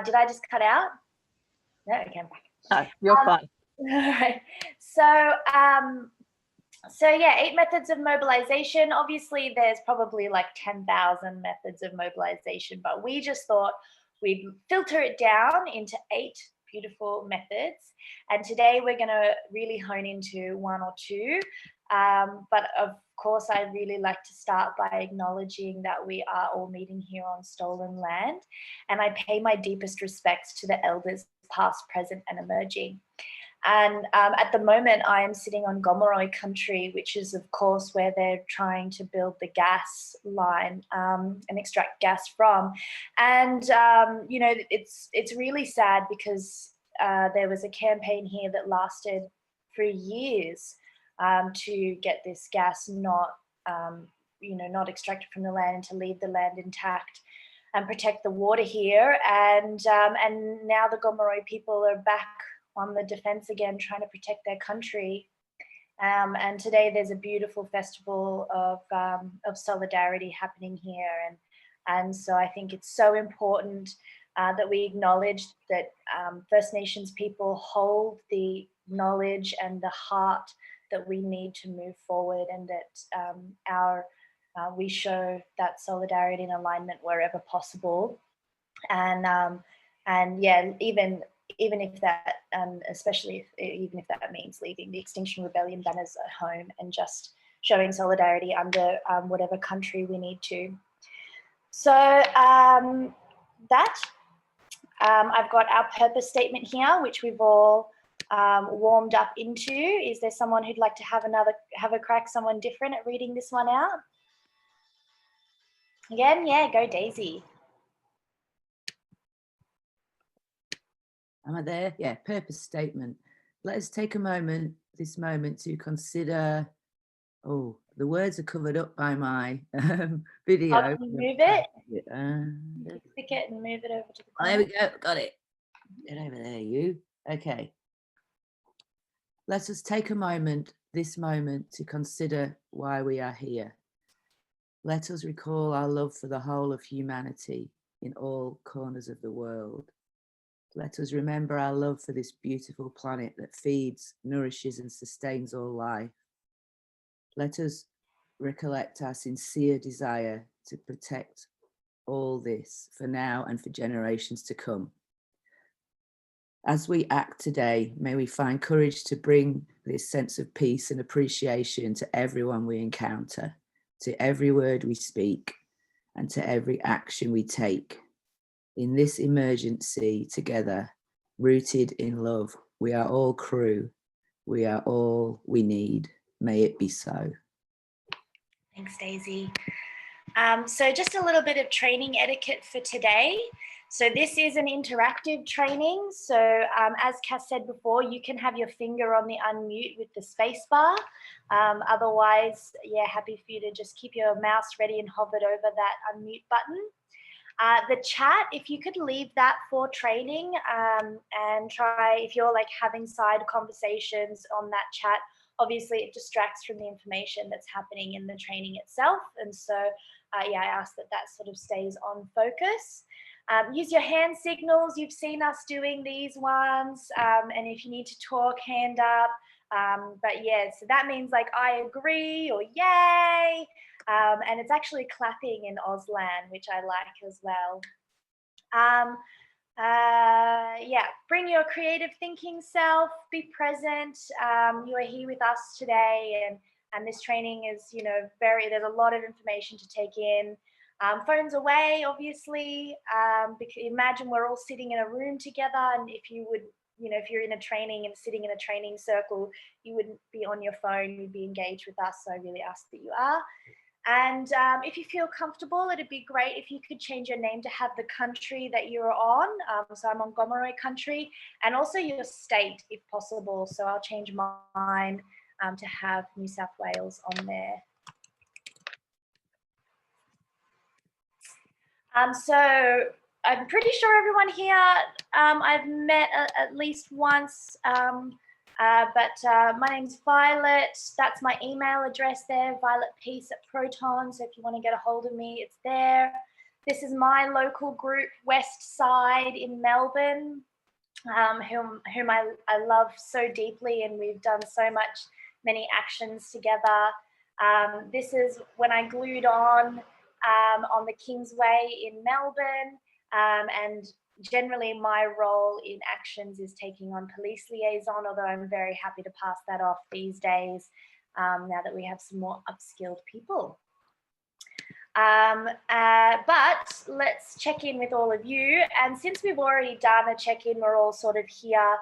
Did I just cut out? No, okay, I'm back. No, you're fine. All right. So yeah, 8 methods of mobilization. Obviously, there's probably like 10,000 methods of mobilization, but we just thought we'd filter it down into 8 beautiful methods. And today we're going to really hone into 1 or 2. But of course, I'd really like to start by acknowledging that we are all meeting here on stolen land. And I pay my deepest respects to the elders, past, present, and emerging. And at the moment, I am sitting on Gomeroi country, which is, of course, where they're trying to build the gas line and extract gas from. And, you know, it's really sad because there was a campaign here that lasted for years to get this gas not extracted from the land and to leave the land intact and protect the water here. And now the Gomeroi people are back on the defense again, trying to protect their country. And today there's a beautiful festival of solidarity happening here. And so I think it's so important that we acknowledge that First Nations people hold the knowledge and the heart that we need to move forward, and that we show that solidarity and alignment wherever possible. And yeah, even if that, especially even if that means leaving the Extinction Rebellion banners at home and just showing solidarity under whatever country we need to. So I've got our purpose statement here, which we've all warmed up into. Is there someone who'd like to have a crack, someone different at reading this one out? Again, yeah, go Daisy. Am I there? Yeah, purpose statement. Let us take this moment to consider, the words are covered up by my video. I'll move it. Click it and move it over to the corner. There we go, got it. Get over there, you. Okay. Let us take this moment to consider why we are here. Let us recall our love for the whole of humanity in all corners of the world. Let us remember our love for this beautiful planet that feeds, nourishes, and sustains all life. Let us recollect our sincere desire to protect all this for now and for generations to come. As we act today, may we find courage to bring this sense of peace and appreciation to everyone we encounter, to every word we speak, and to every action we take. In this emergency together, rooted in love, we are all crew. We are all we need. May it be so. Thanks, Daisy. So just a little bit of training etiquette for today. So this is an interactive training. So as Cass said before, you can have your finger on the unmute with the space bar. Otherwise, yeah, happy for you to just keep your mouse ready and hover over that unmute button. The chat, if you could leave that for training and try, if you're like having side conversations on that chat, obviously it distracts from the information that's happening in the training itself. And so, yeah, I ask that sort of stays on focus. Use your hand signals. You've seen us doing these ones. And if you need to talk, hand up. But yeah, so that means like, I agree or yay. And it's actually clapping in Auslan, which I like as well. Yeah, bring your creative thinking self, be present. You are here with us today, and this training is, you know, there's a lot of information to take in. Phones away, obviously, because imagine we're all sitting in a room together, and if you would, you know, if you're in a training and sitting in a training circle, you wouldn't be on your phone, you'd be engaged with us. So I really ask that you are. And if you feel comfortable, it'd be great if you could change your name to have the country that you're on. So I'm on Gomeroi country, and also your state if possible. So I'll change mine to have New South Wales on there. So I'm pretty sure everyone here I've met at least once. But my name's Violet. That's my email address there, violetpeace@proton. So if you want to get a hold of me, it's there. This is my local group, West Side in Melbourne, whom I love so deeply, and we've done so many actions together. This is when I glued on the Kingsway in Melbourne, and generally my role in actions is taking on police liaison, although I'm very happy to pass that off these days now that we have some more upskilled people. But let's check in with all of you. And since we've already done a check-in, we're all sort of here.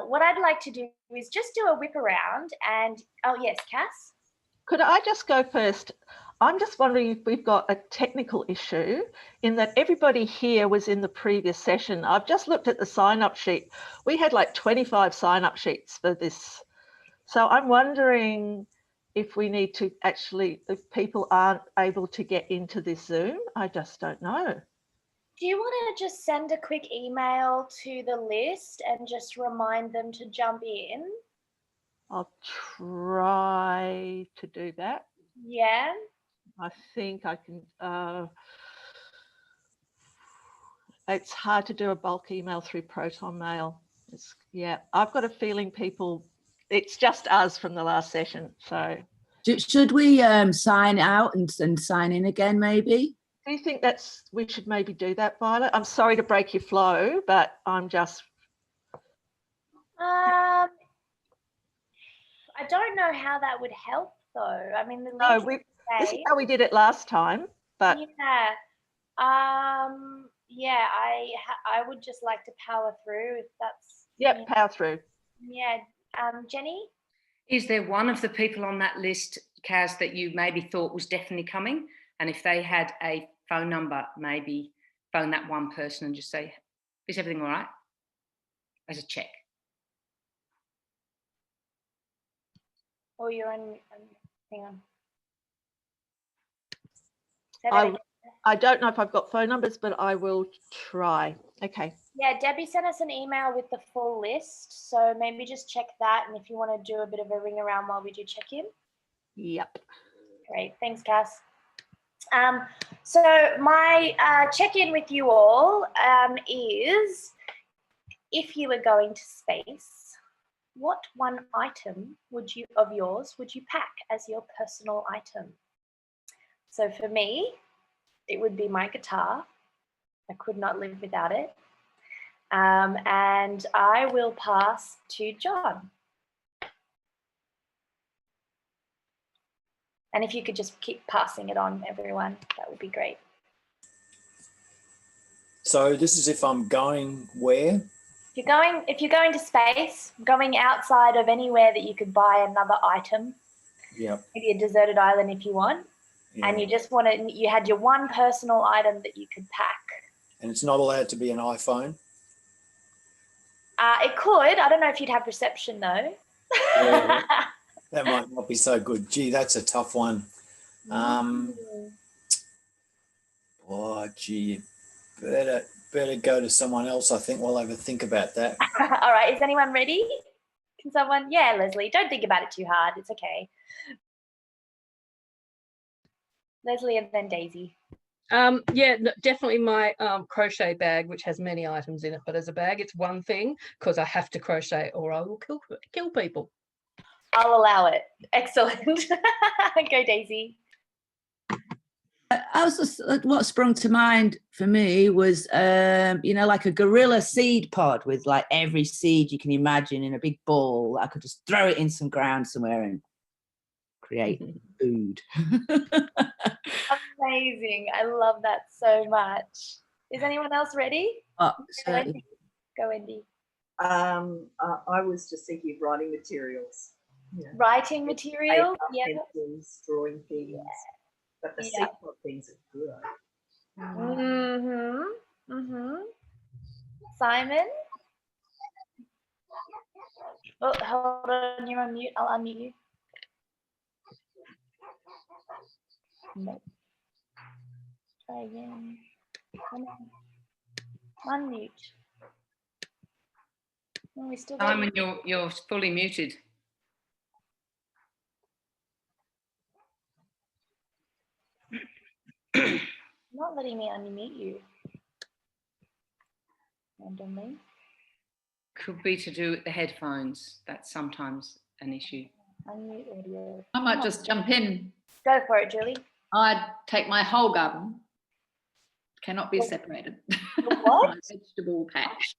What I'd like to do is just do a whip around and, oh yes, Cass? Could I just go first? I'm just wondering if we've got a technical issue in that everybody here was in the previous session. I've just looked at the sign-up sheet. We had like 25 sign-up sheets for this. So I'm wondering if we need to actually, if people aren't able to get into this Zoom, I just don't know. Do you want to just send a quick email to the list and just remind them to jump in? I'll try to do that. Yeah. I think I can. It's hard to do a bulk email through Proton Mail. Yeah, I've got a feeling people, it's just us from the last session. So should we sign out and sign in again, maybe? Do you think we should maybe do that, Violet? I'm sorry to break your flow, but I'm just. I don't know how that would help, though. I mean, the link this is how we did it last time, but yeah, yeah, I would just like to power through if that's. Yep, power through. Yeah, Jenny. Is there one of the people on that list, Kaz, that you maybe thought was definitely coming? And if they had a phone number, maybe phone that one person and just say, is everything all right? As a check. Oh, you're on, hang on. I don't know if I've got phone numbers, but I will try. Okay. Yeah, Debbie sent us an email with the full list. So maybe just check that. And if you want to do a bit of a ring around while we do check in. Yep. Great. Thanks, Cass. So my check-in with you all is, if you were going to space, what one item of yours would you pack as your personal item? So for me, it would be my guitar. I could not live without it. And I will pass to John. And if you could just keep passing it on, everyone, that would be great. So this is if I'm going where? If you're going to space, going outside of anywhere that you could buy another item. Yeah. Maybe a deserted island if you want. Yeah. And you just you had your one personal item that you could pack. And it's not allowed to be an iPhone? It could. I don't know if you'd have reception though. Yeah, that might not be so good. Gee, that's a tough one. Oh, gee, better go to someone else. I think we'll have a think about that. All right. Is anyone ready? Can someone? Yeah, Leslie. Don't think about it too hard. It's okay. Leslie and then Daisy. Yeah, definitely my crochet bag, which has many items in it, but as a bag, it's one thing because I have to crochet or I will kill people. I'll allow it. Excellent. Go, Daisy. I was just, what sprung to mind for me was, like a gorilla seed pod with like every seed you can imagine in a big ball. I could just throw it in some ground somewhere and create food. Amazing. I love that so much. Is anyone else ready? Oh, Go, Wendy. I was just thinking of writing materials. Yeah. Writing materials? Yeah. Pencils, drawing things. Yeah. But the seed pod things are good. Simon? Oh, hold on, you're on mute. I'll unmute you. No. Try again. Come on. Unmute. No, we still Simon, you're fully muted. Not letting me unmute you. Randomly. Could be to do with the headphones. That's sometimes an issue. Unmute audio. I might just jump in. Go for it, Julie. I'd take my whole garden. Cannot be separated. What? My vegetable patch.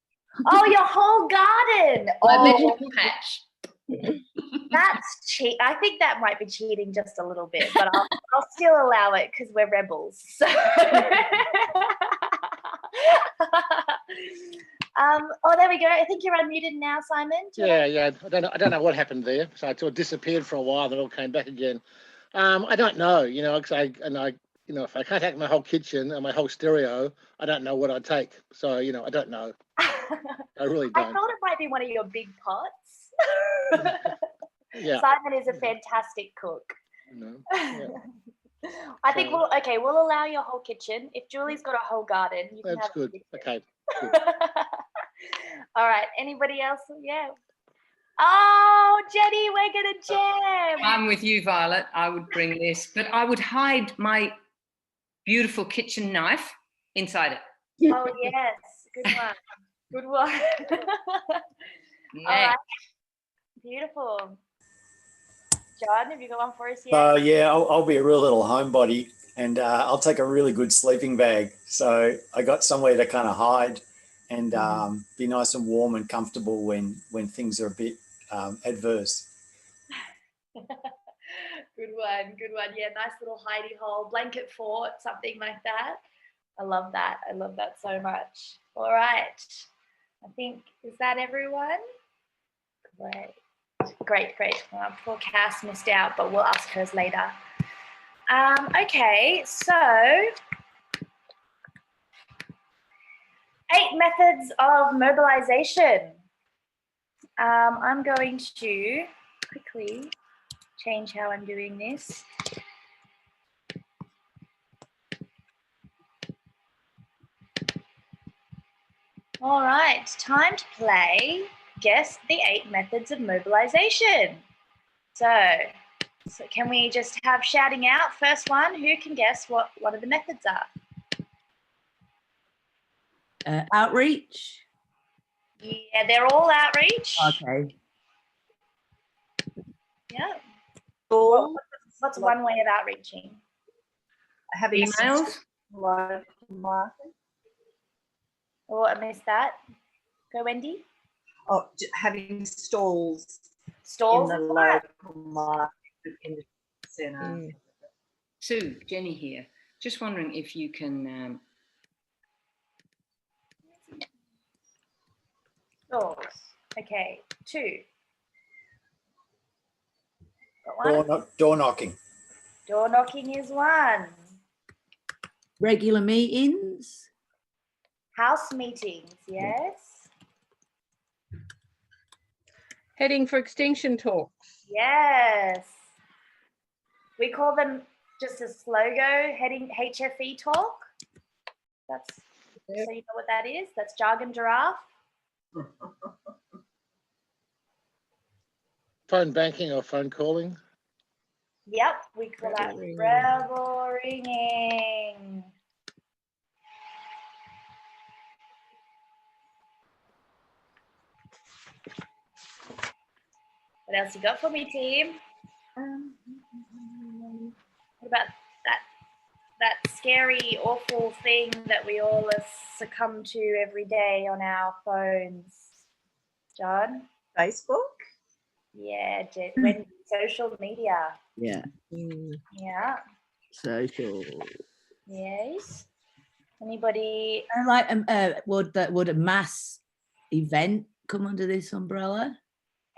Oh, your whole garden. My Oh, vegetable patch. that's cheat. I think that might be cheating just a little bit, but I'll still allow it because we're rebels. So. Oh, there we go. I think you're unmuted now, Simon. Yeah. I don't know what happened there. So I sort of disappeared for a while, and it all came back again. I don't know, because if I can't take my whole kitchen and my whole stereo, I don't know what I'd take. So I don't know. I really don't. I thought it might be one of your big pots. Yeah. Simon is a fantastic cook. Yeah. I think we'll allow your whole kitchen. If Julie's got a whole garden, you can That's have good. it. Okay. Good. All right. Anybody else? Yeah. Oh, Jenny, we're gonna jam. I'm with you, Violet. I would bring this, but I would hide my beautiful kitchen knife inside it. Oh yes, good one. Good one. Yeah. All right. Beautiful. John, have you got one for us yet? Yeah, I'll be a real little homebody, and I'll take a really good sleeping bag. So I got somewhere to kind of hide and be nice and warm and comfortable when things are a bit adverse. Good one. Yeah, nice little hidey hole, blanket fort, something like that. I love that. I love that so much. All right. I think, is that everyone? Great. Poor Cass missed out, but we'll ask hers later. Okay, so 8 methods of mobilization. I'm going to quickly change how I'm doing this. All right, time to play Guess the 8 methods of mobilization. So can we just have shouting out? First one, who can guess what one of the methods are? Outreach. Yeah, they're all outreach. Okay. Yeah. All What's one way of outreaching? having Emails? local market. Oh, I missed that. Go, Wendy. Oh, having stalls Stalls. in the local market in the centre. Sue, Jenny here. Just wondering if you can. Stalls. Okay, 2. Got one. Door knocking. Door knocking is 1. Regular meetings. House meetings, yes. Heading for extinction talks. Yes. We call them just a slogo, heading HFE talk. That's so you know what that is. That's jargon giraffe. Phone banking or phone calling. Yep, we call that rebel ringing. What else you got for me, team? What about that scary, awful thing that we all succumb to every day on our phones? John? Facebook? Yeah, when social media. Yeah. Yeah. Social. Yes. Anybody? And like, would a mass event come under this umbrella?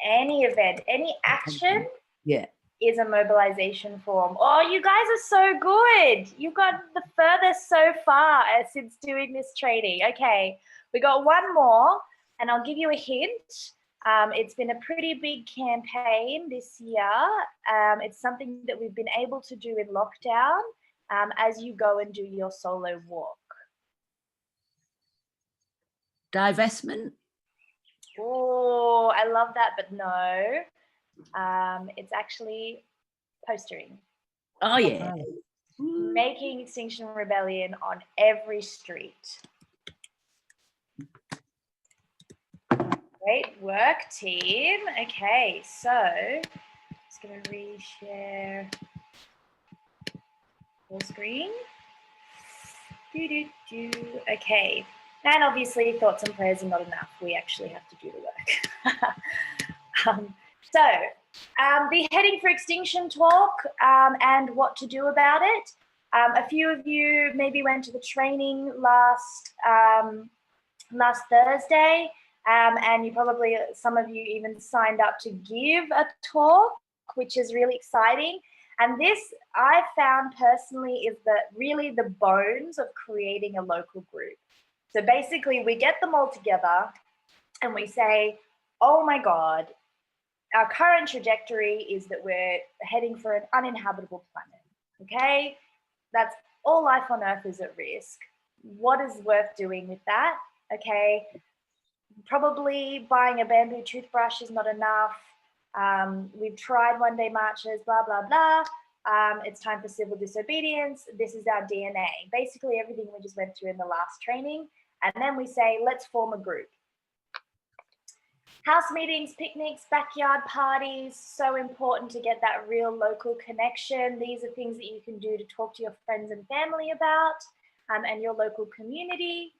Any event, any action? Yeah. Is a mobilization form. Oh, you guys are so good. You got the furthest so far since doing this training. Okay, we got one more, and I'll give you a hint. It's been a pretty big campaign this year. It's something that we've been able to do in lockdown as you go and do your solo walk. Divestment. Oh, I love that, but no. It's actually postering. Oh yeah. making Extinction Rebellion on every street. Great work, team. Okay, so just going to reshare full screen. Okay, and obviously thoughts and prayers are not enough. We actually have to do the work. The Heading for Extinction talk and what to do about it. A few of you maybe went to the training last Thursday, and you probably, some of you even signed up to give a talk, which is really exciting. And this, I found personally, is really the bones of creating a local group. So basically, we get them all together and we say, oh my God, our current trajectory is that we're heading for an uninhabitable planet, okay? That's all life on Earth is at risk. What is worth doing with that, okay? Probably buying a bamboo toothbrush is not enough. We've tried one-day marches, blah, blah, blah. It's time for civil disobedience. This is our DNA. Basically everything we just went through in the last training. And then we say, let's form a group. House meetings, picnics, backyard parties, so important to get that real local connection. These are things that you can do to talk to your friends and family about and your local community.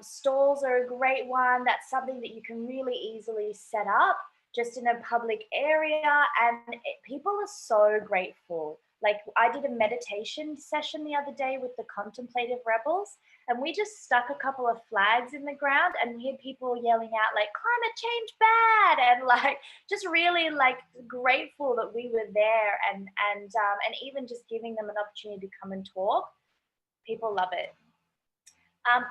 Stalls are a great one. That's something that you can really easily set up just in a public area, and people are so grateful. Like, I did a meditation session the other day with the Contemplative Rebels, and we just stuck a couple of flags in the ground, and we had people yelling out like climate change bad, and like just really like grateful that we were there, and even just giving them an opportunity to come and talk. People love it.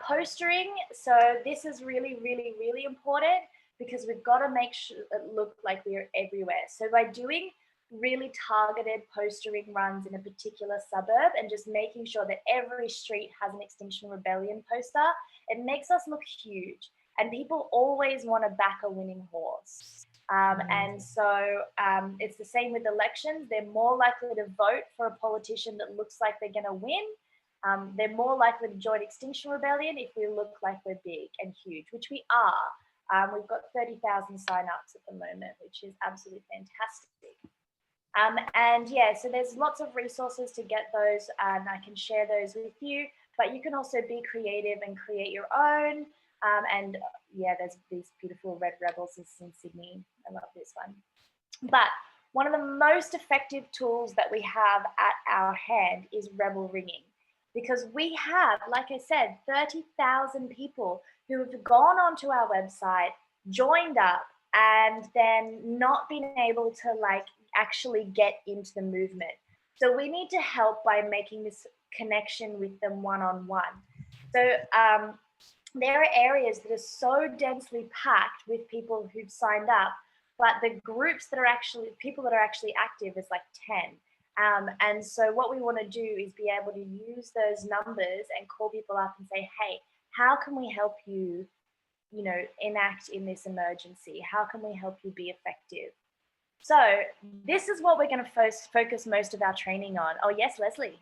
Postering, so this is really, really, really important because we've got to make sure it look like we're everywhere. So by doing really targeted postering runs in a particular suburb and just making sure that every street has an Extinction Rebellion poster, it makes us look huge. And people always want to back a winning horse. And so it's the same with elections. They're more likely to vote for a politician that looks like they're going to win. They're more likely to join Extinction Rebellion if we look like we're big and huge, which we are. We've got 30,000 signups at the moment, which is absolutely fantastic. And yeah, so there's lots of resources to get those, and I can share those with you, but you can also be creative and create your own. And yeah, there's these beautiful Red Rebels. This is in Sydney. I love this one. But one of the most effective tools that we have at our hand is rebel ringing. Because we have, like I said, 30,000 people who have gone onto our website, joined up, and then not been able to like actually get into the movement. So we need to help by making this connection with them one-on-one. So there are areas that are so densely packed with people who've signed up, but the groups that are actually, people that are actually active is like 10. And so what we want to do is be able to use those numbers and call people up and say, hey, how can we help you, you know, enact in this emergency? How can we help you be effective? So this is what we're going to focus most of our training on. Oh, yes, Leslie.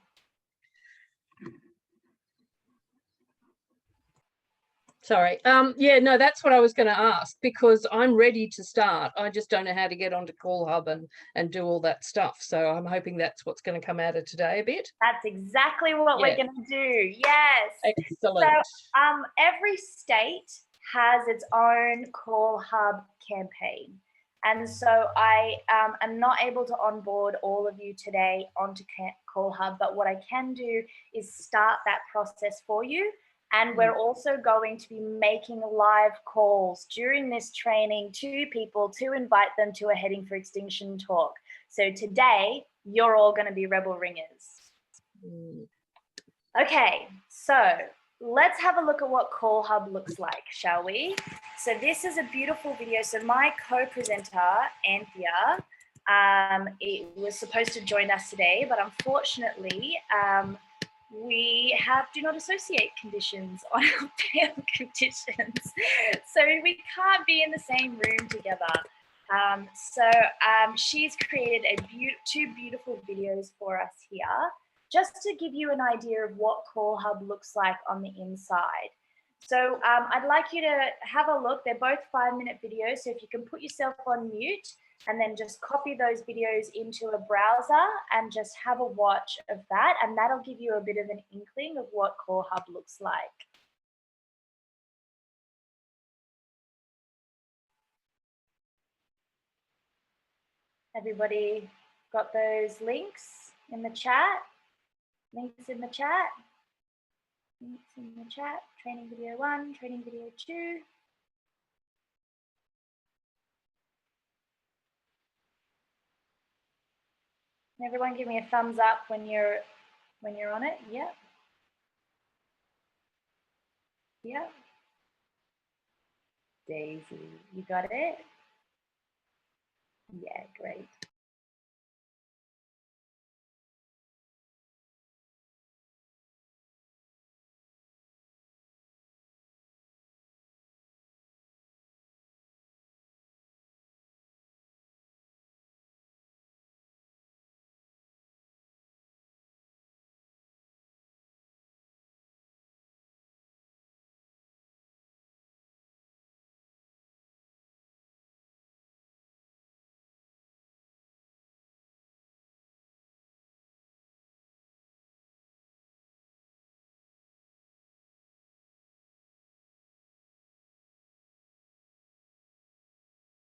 Sorry. Yeah, no, that's what I was going to ask, because I'm ready to start. I just don't know how to get onto Call Hub and do all that stuff. So I'm hoping that's what's going to come out of today a bit. That's exactly what we're going to do. Yes. Excellent. So every state has its own Call Hub campaign. And so I am not able to onboard all of you today onto Call Hub, but what I can do is start that process for you. And we're also going to be making live calls during this training to people to invite them to a Heading for Extinction talk. So today, you're all going to be rebel ringers. Okay, so let's have a look at what Call Hub looks like, shall we? So this is a beautiful video. So my co-presenter, Anthea, it was supposed to join us today, but unfortunately, we have do not associate conditions on our bail conditions. So we can't be in the same room together. She's created two beautiful videos for us here just to give you an idea of what Call Hub looks like on the inside. So I'd like you to have a look. They're both 5-minute videos. So if you can put yourself on mute and then just copy those videos into a browser and just have a watch of that. And that'll give you a bit of an inkling of what Call Hub looks like. Everybody got those links in the chat? Links in the chat? Links in the chat. Training video 1, training video 2. Everyone give me a thumbs up when you're on it. Yep. Yep. Daisy, you got it? Yeah, great.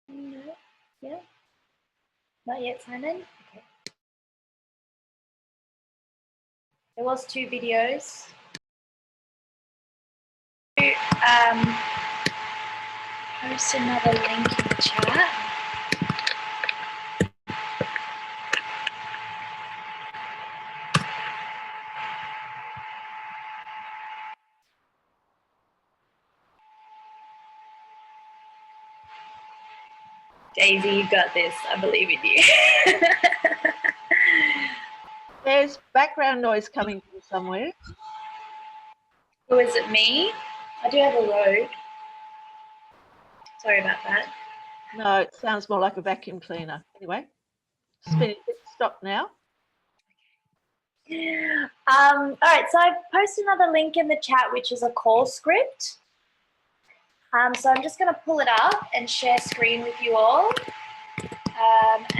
No, yeah. Not yet, Simon. Okay. There was 2 videos. Post another link in the chat. Daisy, you got this. I believe in you. There's background noise coming from somewhere. Or is it me? I do have a road. Sorry about that. No, it sounds more like a vacuum cleaner. Anyway, stop now. All right, so I've posted another link in the chat, which is a call script. So I'm just going to pull it up and share screen with you all.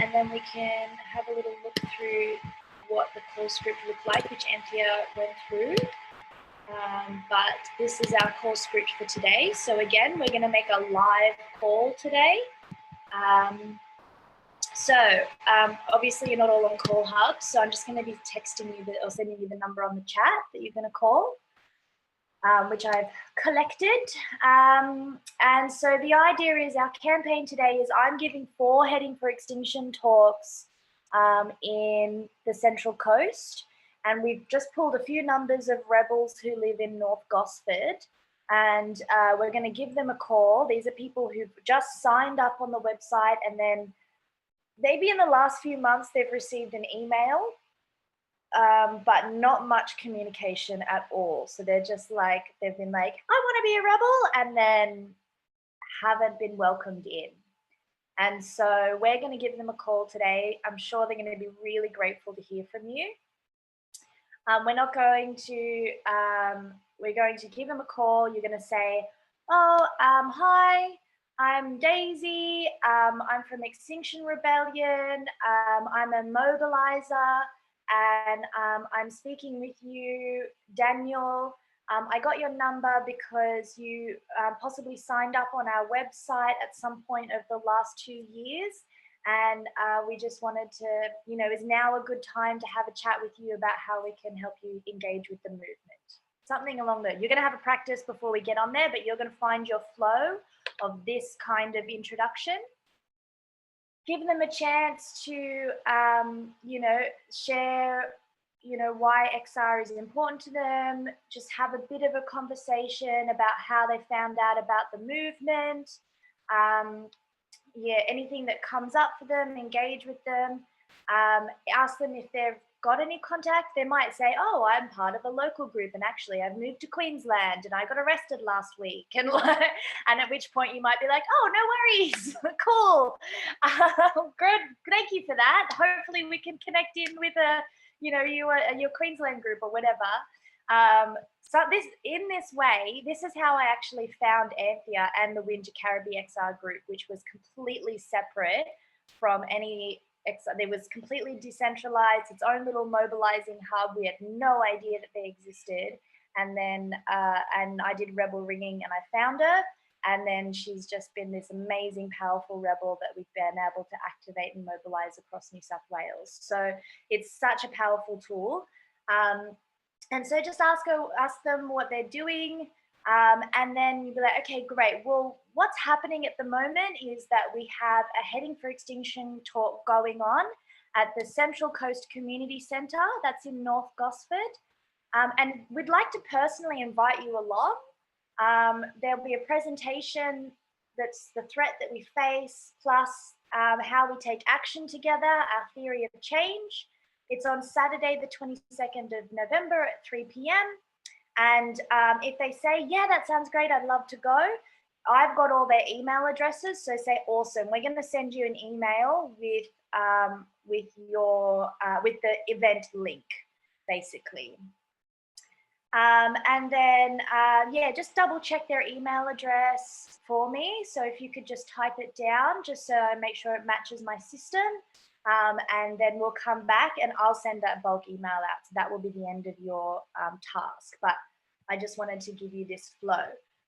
And then we can have a little look through what the call script looked like, which Anthea went through. But this is our call script for today. So again, we're going to make a live call today. Obviously you're not all on Call Hub, so I'm just going to be texting you or sending you the number on the chat that you're going to call, which I've collected. And so the idea is our campaign today is I'm giving 4 Heading for Extinction talks in the Central Coast. And we've just pulled a few numbers of rebels who live in North Gosford. And we're going to give them a call. These are people who've just signed up on the website, and then maybe in the last few months they've received an email, but not much communication at all. So they're just like, they've been like, I want to be a rebel, and then haven't been welcomed in. And so we're going to give them a call today. I'm sure they're going to be really grateful to hear from you. We're going to give them a call. You're going to say, hi, I'm Daisy. I'm from Extinction Rebellion. I'm a mobiliser, and I'm speaking with you, Daniel. I got your number because you possibly signed up on our website at some point of the last 2 years. And we just wanted to, is now a good time to have a chat with you about how we can help you engage with the movement. Something along those. You're going to have a practice before we get on there, but you're going to find your flow of this kind of introduction. Give them a chance to, share, why XR is important to them. Just have a bit of a conversation about how they found out about the movement. Anything that comes up for them, engage with them. Ask them if they've got any contact. They might say, oh, I'm part of a local group, and actually I've moved to Queensland and I got arrested last week. And at which point you might be like, oh, no worries. Cool. Good. Thank you for that. Hopefully we can connect in with a you know, your Queensland group or whatever. So in this way, this is how I actually found Anthea and the Winter Caribbean XR group, which was completely separate from any XR. It was completely decentralized, its own little mobilizing hub. We had no idea that they existed. And then, and I did rebel ringing and I found her. And then she's just been this amazing, powerful rebel that we've been able to activate and mobilize across New South Wales. So it's such a powerful tool. And so just ask them what they're doing. And then you'll be like, okay, great. Well, what's happening at the moment is that we have a Heading for Extinction talk going on at the Central Coast Community Centre. That's in North Gosford. And we'd like to personally invite you along. There'll be a presentation that's the threat that we face, plus how we take action together, our theory of change. It's on Saturday, the 22nd of November at 3 p.m. And if they say, yeah, that sounds great, I'd love to go, I've got all their email addresses. So say, awesome, we're going to send you an email with the event link, basically. And then, yeah, just double check their email address for me. So if you could just type it down, just so I make sure it matches my system. And then we'll come back and I'll send that bulk email out. So that will be the end of your task. But I just wanted to give you this flow.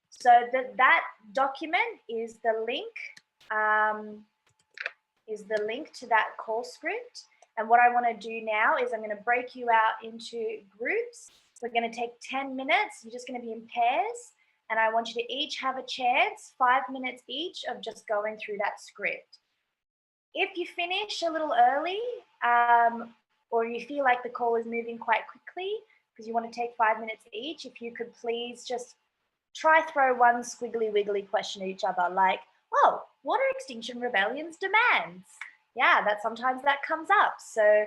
So that document is the link, to that call script. And what I want to do now is I'm going to break you out into groups. We're going to take 10 minutes. You're just going to be in pairs. And I want you to each have a chance, 5 minutes each, of just going through that script. If you finish a little early, or you feel like the call is moving quite quickly because you want to take 5 minutes each, if you could please just try throw one squiggly wiggly question at each other, like, oh, what are Extinction Rebellion's demands? Yeah, sometimes that comes up. So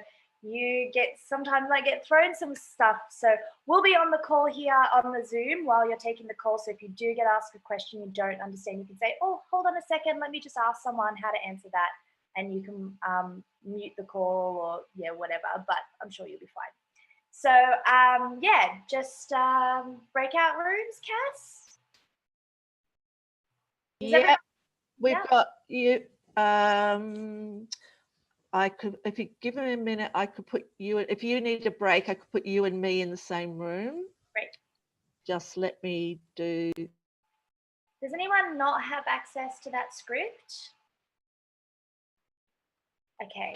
sometimes I get thrown some stuff. So we'll be on the call here on the Zoom while you're taking the call. So if you do get asked a question you don't understand, you can say, oh, hold on a second, let me just ask someone how to answer that. And you can mute the call or yeah, whatever, but I'm sure you'll be fine. So yeah, just breakout rooms, Cass? Yeah, we've got you. I could, if you give me a minute, I could put you, if you need a break, I could put you and me in the same room. Great. Just let me do. Does anyone not have access to that script? Okay.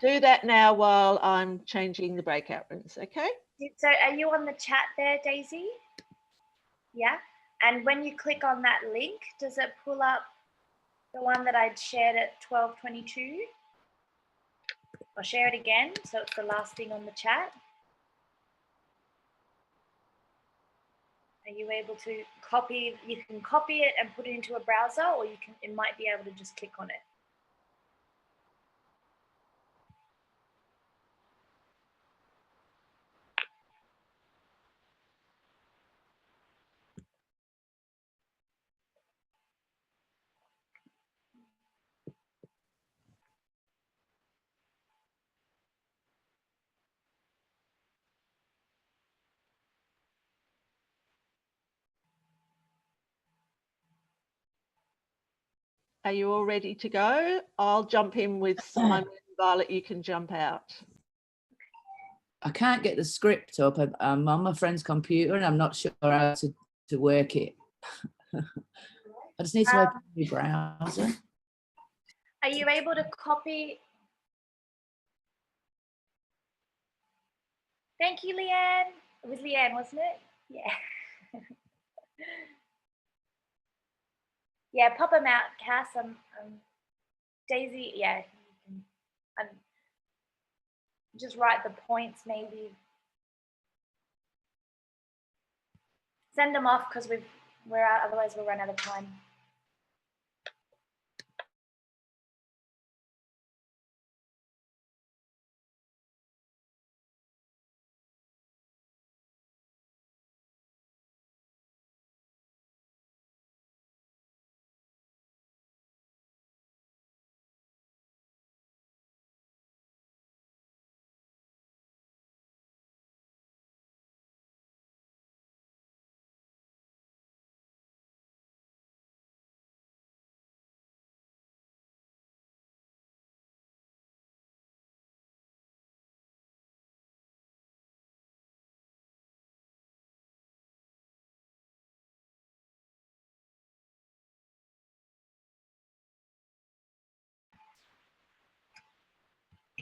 Do that now while I'm changing the breakout rooms, okay? So are you on the chat there, Daisy? Yeah. And when you click on that link, does it pull up the one that I'd shared at 12:22? I'll share it again, so it's the last thing on the chat. Are you able to copy? You can copy it and put it into a browser, or it might be able to just click on it. Are you all ready to go? I'll jump in with Simon. Violet, you can jump out. I can't get the script up. I'm on my friend's computer and I'm not sure how to work it. I just need to open the browser. Are you able to copy? Thank you, Leanne. It was Leanne, wasn't it? Yeah. Yeah, pop them out, Cass. Daisy, yeah. Just write the points, maybe. Send them off because we're out, otherwise we'll run out of time.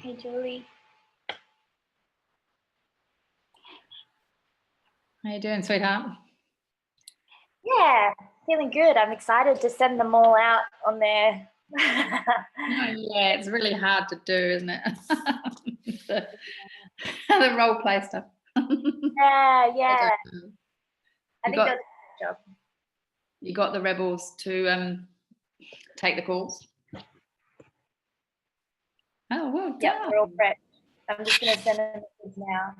Hey, Julie. How you doing, sweetheart? Yeah, feeling good. I'm excited to send them all out on their. Yeah, it's really hard to do, isn't it? the role play stuff. Yeah. I think that's a good job. You got the rebels to take the calls. Oh, well done. Yeah, we're all prepped. I'm just going to send them now.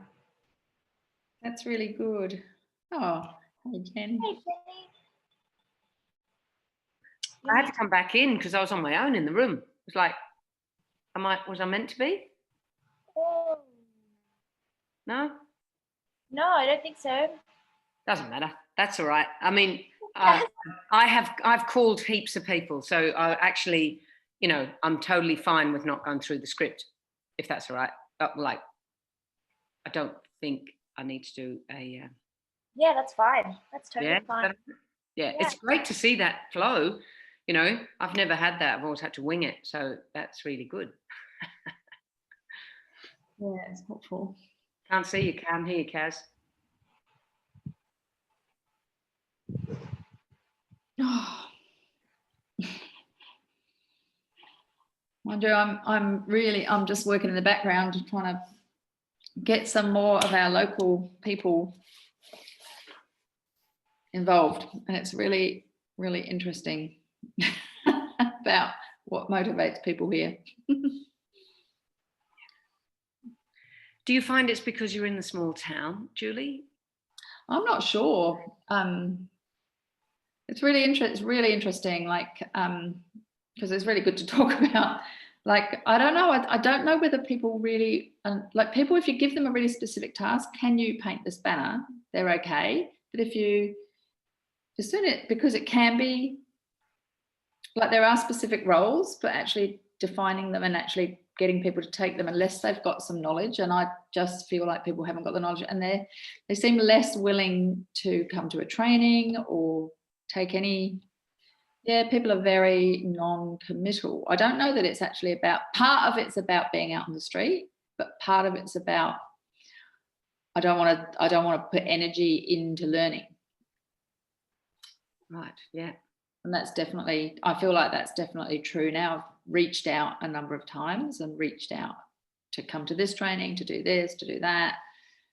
That's really good. Oh, hey, Jen. Hey, Jenny. I had to come back in because I was on my own in the room. It was like, was I meant to be? Oh. No? No, I don't think so. Doesn't matter. That's all right. I mean, I've called heaps of people, so I actually, you know, I'm totally fine with not going through the script, if that's all right. Like, I don't think I need to do a. Yeah, that's fine. That's totally fine. Yeah, it's great to see that flow. You know, I've never had that. I've always had to wing it, so that's really good. Yeah, it's helpful. Can't see you, can't hear you, Kaz. Oh. Andrew, I'm just working in the background trying to get some more of our local people involved, and it's really, really interesting about what motivates people here. Do you find it's because you're in the small town, Julie? I'm not sure. It's really interesting, like because it's really good to talk about. Like, I don't know. I don't know whether people really like people. If you give them a really specific task, can you paint this banner? They're okay. But if you because it can be like there are specific roles, but actually defining them and actually getting people to take them, unless they've got some knowledge, and I just feel like people haven't got the knowledge, and they seem less willing to come to a training or take any. Yeah, people are very non-committal. I don't know that it's actually about, part of it's about being out on the street, but part of it's about I don't want to put energy into learning. Right, yeah. And that's definitely, I feel like that's definitely true now. I've reached out a number of times and reached out to come to this training, to do this, to do that.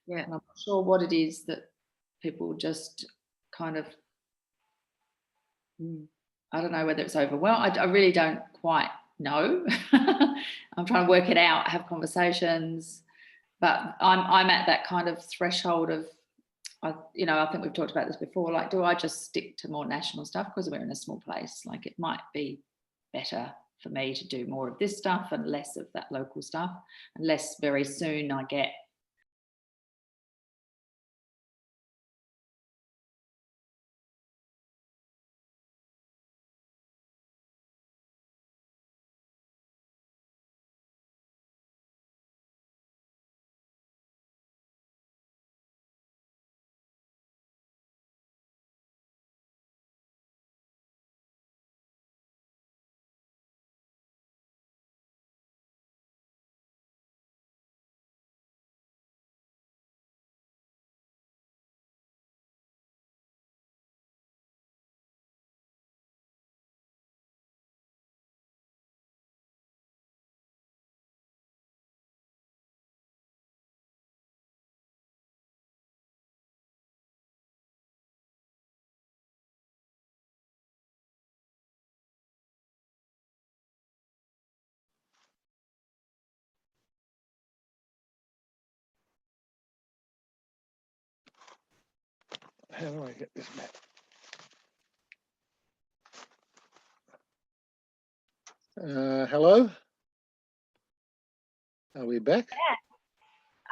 Yeah. And I'm not sure what it is that people just kind of, I don't know whether it's overwhelmed. I really don't quite know. I'm trying to work it out, have conversations, but I'm at that kind of threshold of, I think we've talked about this before, like, do I just stick to more national stuff because we're in a small place? Like, it might be better for me to do more of this stuff and less of that local stuff, unless very soon I get How do I get this back? Hello? Are we back?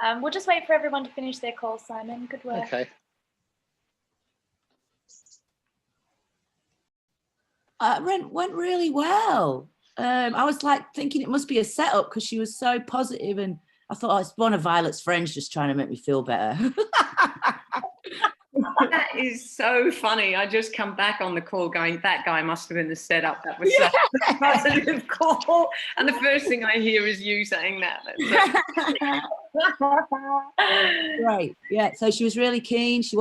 Yeah. We'll just wait for everyone to finish their call, Simon. Good work. Okay. Went really well. I was like thinking it must be a setup because she was so positive, and I thought, oh, it's one of Violet's friends just trying to make me feel better. That is so funny. I just come back on the call going, that guy must have been the setup. That was such a positive call. And the first thing I hear is you saying that. Right. Yeah. So she was really keen. She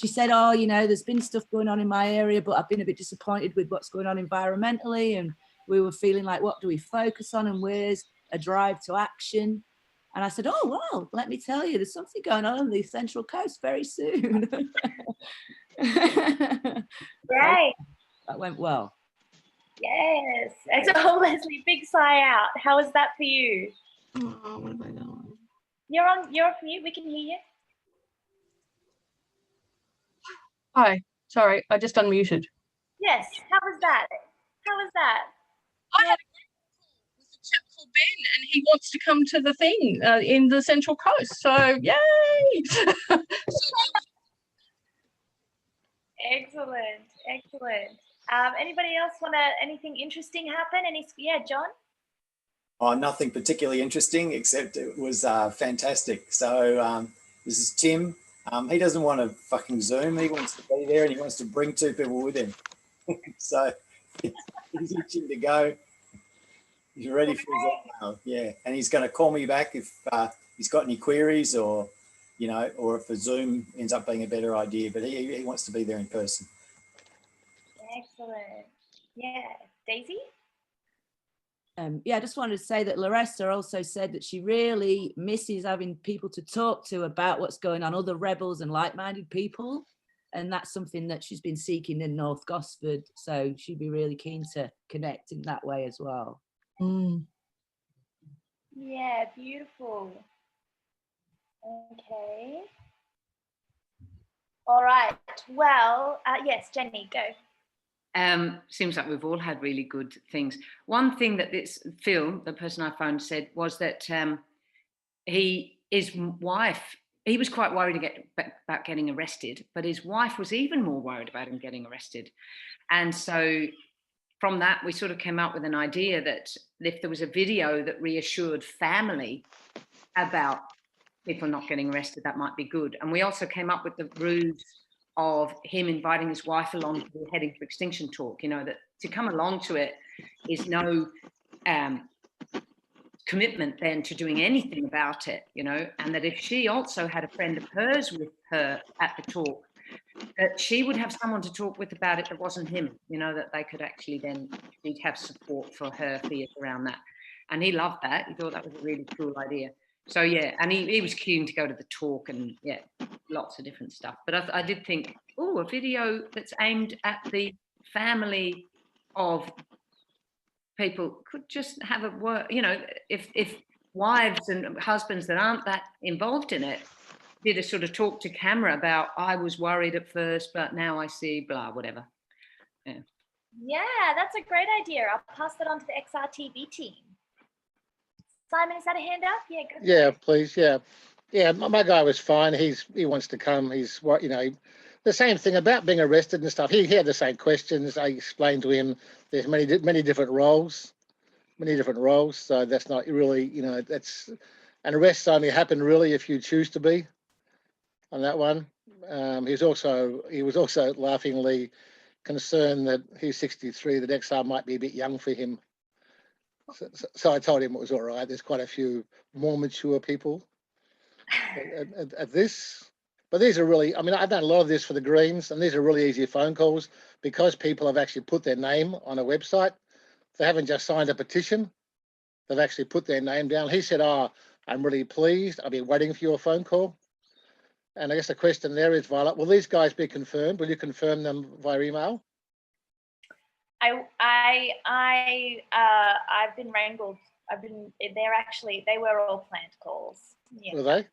said, oh, you know, there's been stuff going on in my area, but I've been a bit disappointed with what's going on environmentally. And we were feeling like, what do we focus on and where's a drive to action? And I said, oh, well, let me tell you, there's something going on the Central Coast very soon. Right. That went well. Yes. And so, Leslie, big sigh out. How was that for you? Oh, what have I done? You're off mute. We can hear you. Hi, sorry, I just unmuted. Yes. How was that? How was that? I had a great call with a chap called Ben, and he wants to come to the thing in the Central Coast. So, yay! Excellent. Excellent. Anybody else want anything interesting happen? Yeah, John? Oh, nothing particularly interesting, except it was fantastic. So this is Tim. He doesn't want to fucking Zoom. He wants to be there and he wants to bring 2 people with him. So he's itching to go. He's ready for his email. Yeah. And he's going to call me back if he's got any queries or, you know, or if a Zoom ends up being a better idea. But he wants to be there in person. Excellent. Yeah. Daisy? Yeah, I just wanted to say that Larissa also said that she really misses having people to talk to about what's going on, other rebels and like-minded people. And that's something that she's been seeking in North Gosford. So she'd be really keen to connect in that way as well. Mm. Yeah, beautiful. Okay. All right. Well, yes, Jenny, go. Seems like we've all had really good things. One thing that Phil, the person I phoned, said was that his wife, he was quite worried about getting arrested, but his wife was even more worried about him getting arrested. And so from that, we sort of came up with an idea that if there was a video that reassured family about people not getting arrested, that might be good. And we also came up with the ruse of him inviting his wife along to the Heading for Extinction talk, you know, that to come along to it is no commitment then to doing anything about it, you know, and that if she also had a friend of hers with her at the talk, that she would have someone to talk with about it that wasn't him, you know, that they could actually then she'd have support for her fears around that. And he loved that. He thought that was a really cool idea. So yeah, and he was keen to go to the talk and yeah, lots of different stuff. But I did think, oh, a video that's aimed at the family of people could just have a work, you know, if wives and husbands that aren't that involved in it did a sort of talk to camera about, I was worried at first, but now I see blah, whatever. Yeah. Yeah, that's a great idea. I'll pass that on to the XRTV team. Simon, is that a hand up? Yeah, good. Yeah, please. Yeah. Yeah, my guy was fine. He wants to come. He's what, you know, the same thing about being arrested and stuff. He had the same questions. I explained to him there's many different roles. So that's not really, you know, that's an arrests only happen really if you choose to be on that one. He was also laughingly concerned that he's 63, that XR might be a bit young for him. So I told him it was all right. There's quite a few more mature people at this. But these are really, I mean, I've done a lot of this for the Greens, and these are really easy phone calls because people have actually put their name on a website. They haven't just signed a petition. They've actually put their name down. He said, oh, I'm really pleased. I've been waiting for your phone call. And I guess the question there is, Violet, will these guys be confirmed? Will you confirm them via email? I've been wrangled. They were all planned calls. Yeah. Were they?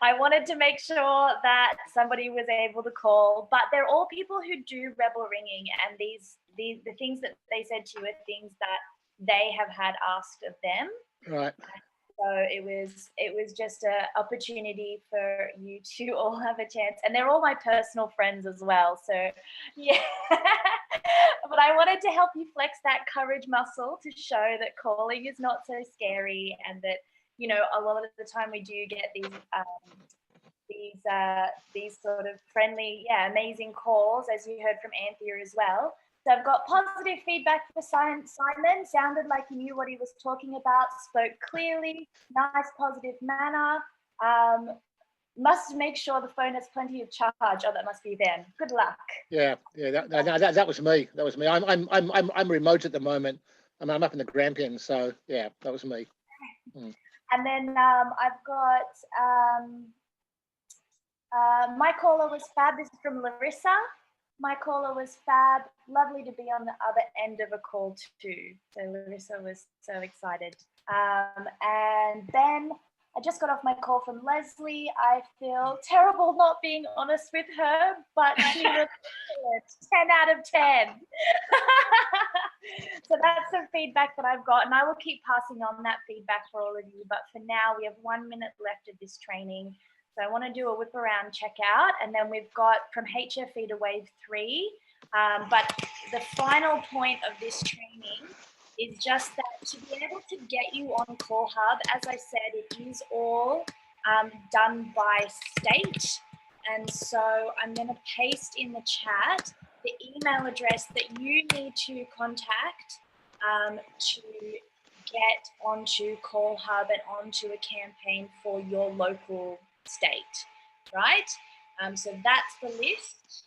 I wanted to make sure that somebody was able to call, but they're all people who do rebel ringing, and the things that they said to you are things that they have had asked of them. Right. So it was just an opportunity for you to all have a chance, and they're all my personal friends as well. So yeah, but I wanted to help you flex that courage muscle to show that calling is not so scary, and that, you know, a lot of the time we do get these these sort of friendly, amazing calls, as you heard from Anthea as well. So I've got positive feedback for Simon. Sounded like he knew what he was talking about, spoke clearly, nice positive manner. Must make sure the phone has plenty of charge. Oh, that must be them. Good luck. Yeah. That was me. That was me. I'm remote at the moment. I'm up in the Grampians, so yeah, that was me. And then I've got my caller was fab. This is from Larissa. My caller was fab. Lovely to be on the other end of a call too. So Larissa was so excited. And then I just got off my call from Leslie. I feel terrible not being honest with her, but she was 10 out of 10. So that's some feedback that I've got, and I will keep passing on that feedback for all of you. But for now, we have 1 minute left of this training. So I want to do a whip around checkout, and then we've got from HFE to wave 3. But the final point of this training is just that to be able to get you on Call Hub, as I said, it is all done by state. And so I'm going to paste in the chat the email address that you need to contact to get onto Call Hub and onto a campaign for your local state, right? So that's the list.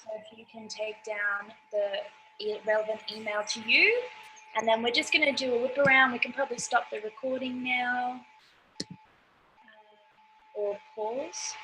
So if you can take down the relevant email to you, and then we're just going to do a whip around. We can probably stop the recording now or pause.